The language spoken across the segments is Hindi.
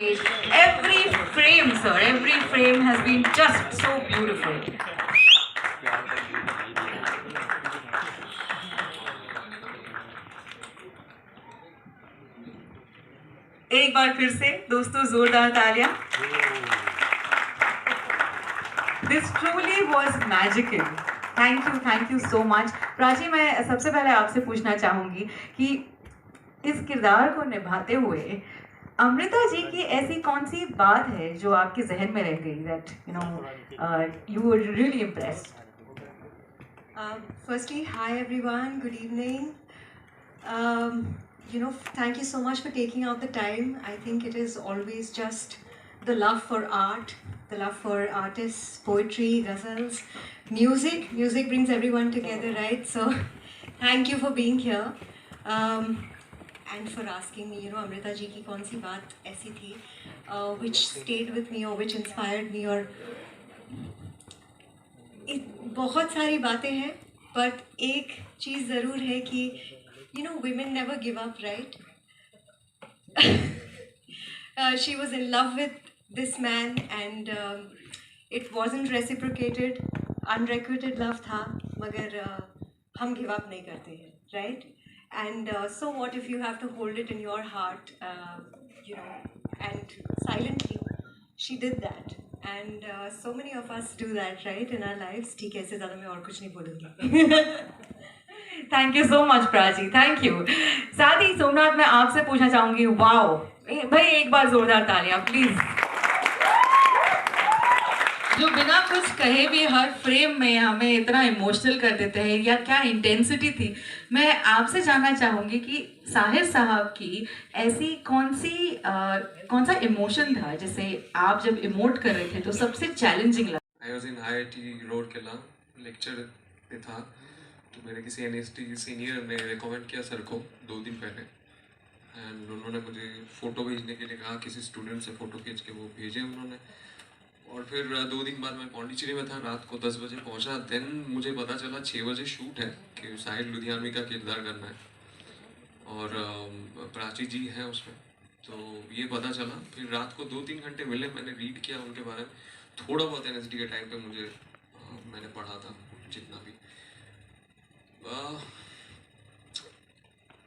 Every frame, sir, every frame has been just so beautiful. एक बार फिर से दोस्तों जोरदार तालियां. This truly was magical. Thank you so much. Prachi, मैं सबसे पहले आपसे पूछना चाहूंगी कि इस किरदार को निभाते हुए अमृता जी की ऐसी कौन सी बात है जो आपके जहन में रह गई, that you were really impressed? Firstly, hi everyone, good evening. Thank you so much for taking out the time. I think it is always just the love for art, the love for artists, poetry, ghazals, music. Music brings everyone together, right? So thank you for being here. And for asking me, Amrita ji ki kaun si baat aisi thi, which stayed with me or which inspired me, or बहुत सारी बातें हैं, but एक चीज़ ज़रूर है कि women never give up, right? She was in love with this man and it wasn't reciprocated, unrequited love था, मगर हम give up नहीं करते हैं, right? And so what if you have to hold it in your heart, and silently she did that. And so many of us do that, right, in our lives. ठीक है, इससे ज़्यादा मैं और कुछ नहीं बोलूँगी. Thank you so much Prachi, thank you. साथ ही सोमनाथ, मैं आपसे पूछना चाहूंगी, वाओ भाई, एक बार जोरदार तालियां प्लीज. जो बिना कुछ कहे भी हर फ्रेम में हमें इतना इमोशनल कर देते हैं, या क्या इंटेंसिटी थी. मैं आपसे जानना चाहूंगी कि साहिर साहब की ऐसी कौन सा इमोशन था जिसे आप जब इमोट कर रहे थे तो सबसे चैलेंजिंग लगा. I was in IIT road केला, लेक्चर पे था, तो मेरे किसी एनएसटी सीनियर ने रिकमेंड किया सर को 2 दिन पहले, एंड उन्होंने मुझे फ़ोटो भेजने के लिए कहा. किसी स्टूडेंट से फ़ोटो खींच के वो भेजे उन्होंने, और फिर 2 दिन बाद मैं पौंडीचेरी में था. रात को 10 बजे पहुंचा. देन मुझे पता चला 6 बजे शूट है कि साहिर लुधियानवी का किरदार करना है और प्राची जी हैं उसमें. तो ये पता चला. फिर रात को 2-3 घंटे मिले, मैंने रीड किया उनके बारे में थोड़ा बहुत. एनएसडी के टाइम पे मुझे मैंने पढ़ा था जितना भी.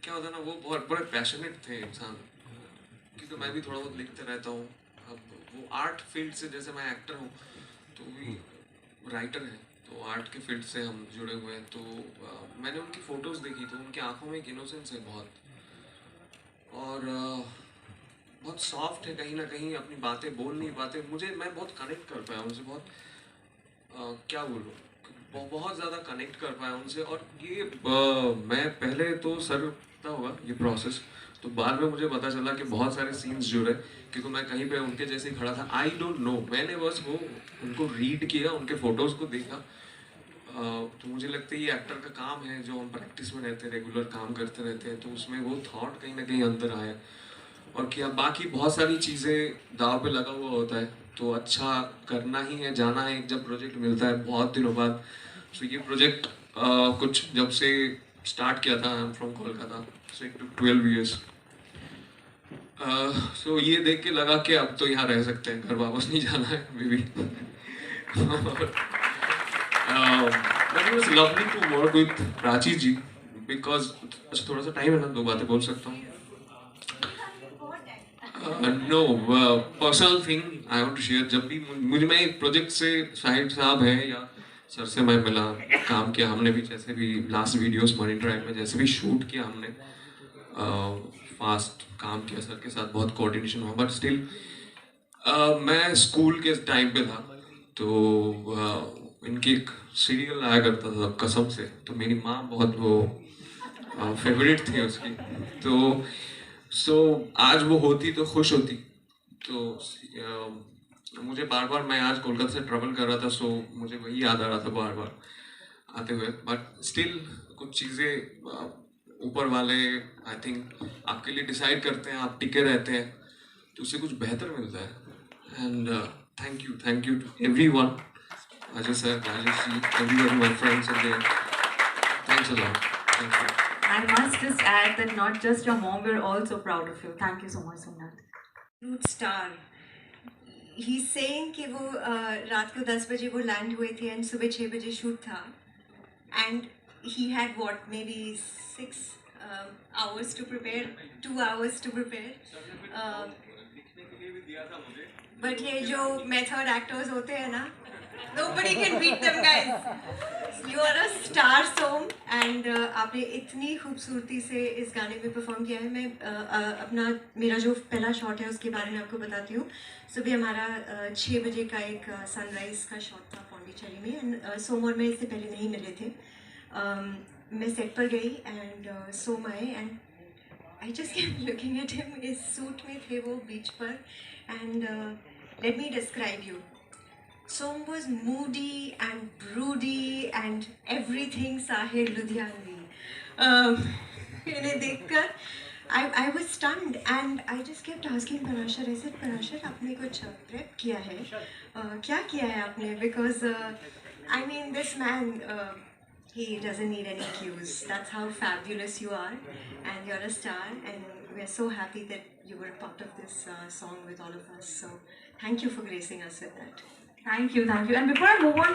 क्या होता है ना, वो बहुत बड़े पैशनेट थे इंसान, क्योंकि मैं भी थोड़ा बहुत लिखते रहता हूँ. अब वो आर्ट फील्ड से, जैसे मैं एक्टर हूँ तो भी राइटर है, तो आर्ट के फील्ड से हम जुड़े हुए हैं. तो मैंने उनकी फ़ोटोज़ देखी तो उनकी आंखों में एक इनोसेंस है बहुत, और बहुत सॉफ्ट है. कहीं ना कहीं अपनी बातें बोल नहीं पाते. मैं बहुत कनेक्ट कर पाया उनसे, बहुत क्या बोलूँ, बहुत ज़्यादा कनेक्ट कर पाया उनसे. और ये मैं पहले तो सर था होगा ये प्रोसेस, तो बाद में मुझे पता चला कि बहुत सारे सीन्स जुड़े, क्योंकि मैं कहीं पे उनके जैसे ही खड़ा था. आई डोंट नो, मैंने बस वो उनको रीड किया, उनके फ़ोटोज़ को देखा. तो मुझे लगता है ये एक्टर का काम है, जो हम प्रैक्टिस में रहते हैं, रेगुलर काम करते रहते हैं, तो उसमें वो थॉट कहीं ना कहीं अंदर आया. और क्या, बाकी बहुत सारी चीज़ें दाव पे लगा हुआ होता है, तो अच्छा करना ही है, जाना है. जब प्रोजेक्ट मिलता है बहुत दिनों बाद, तो ये प्रोजेक्ट कुछ जब से स्टार्ट किया था, I am from Kolkata, so it took 12 years. सो ये देख के लगा कि अब तो यहाँ रह सकते हैं, घर वापस नहीं जाना है maybe. But it was lovely to work with Prachi ji, because थोड़ा सा टाइम है ना, 2 बातें बोल सकता हूँ. No personal thing I want to share. जब भी मैं एक प्रोजेक्ट से, साहिर साहब है या सर से मैं मिला, काम किया हमने भी, जैसे भी लास्ट वीडियोस मरीन ड्राइव में जैसे भी शूट किया हमने, फास्ट काम किया सर के साथ, बहुत कोऑर्डिनेशन हुआ. बट स्टिल मैं स्कूल के टाइम पे था, तो इनकी एक सीरियल आया करता था कसम से, तो मेरी माँ बहुत वो फेवरेट थी उसकी. तो आज वो होती तो खुश होती. तो मुझे बार बार, मैं आज कोलकाता से ट्रैवल कर रहा था, सो मुझे वही याद आ रहा था बार बार आते हुए. बट स्टिल कुछ चीज़ें ऊपर वाले आई थिंक आपके लिए डिसाइड करते हैं, आप टिके रहते हैं, तो उससे कुछ बेहतर मिलता है. And thank you to everyone, Ajay sir, Rajesh ji, everyone, my friends, and thanks a lot. Thank you. I must just add that not just your mom, we're also proud of you. Thank you so much, Somnath. रूट स्टार ही सेइंग कि वो रात को 10 बजे वो लैंड हुए थे एंड सुबह 6 बजे शूट था and he had what maybe 6 hours to prepare, 2 hours to prepare. But ये जो method actors होते हैं ना, nobody can beat them guys. You are a star Som and आपने इतनी खूबसूरती से इस गाने में परफॉर्म किया है. मैं अपना मेरा जो पहला शॉट है उसके बारे में आपको बताती हूँ. सुबह हमारा 6 बजे का एक सनराइज का शॉट था पौंडीचेरी में एंड सोम और मैं इससे पहले नहीं मिले थे. मैं सेट पर गई एंड सोम आए and I just kept looking at him. इस सूट में थे वो बीच पर and let me describe you. Som was moody and broody and everything Sahir Ludhianvi. इन्हें देखकर I was stunned and I just kept asking Parashar, I said, Parashar, आपने कुछ prep किया है? क्या किया है आपने? Because I mean, this man, he doesn't need any cues. That's how fabulous you are, and you're a star, and we're so happy that you were a part of this song with all of us. So, thank you for gracing us with that. Thank you, thank you. And before I move on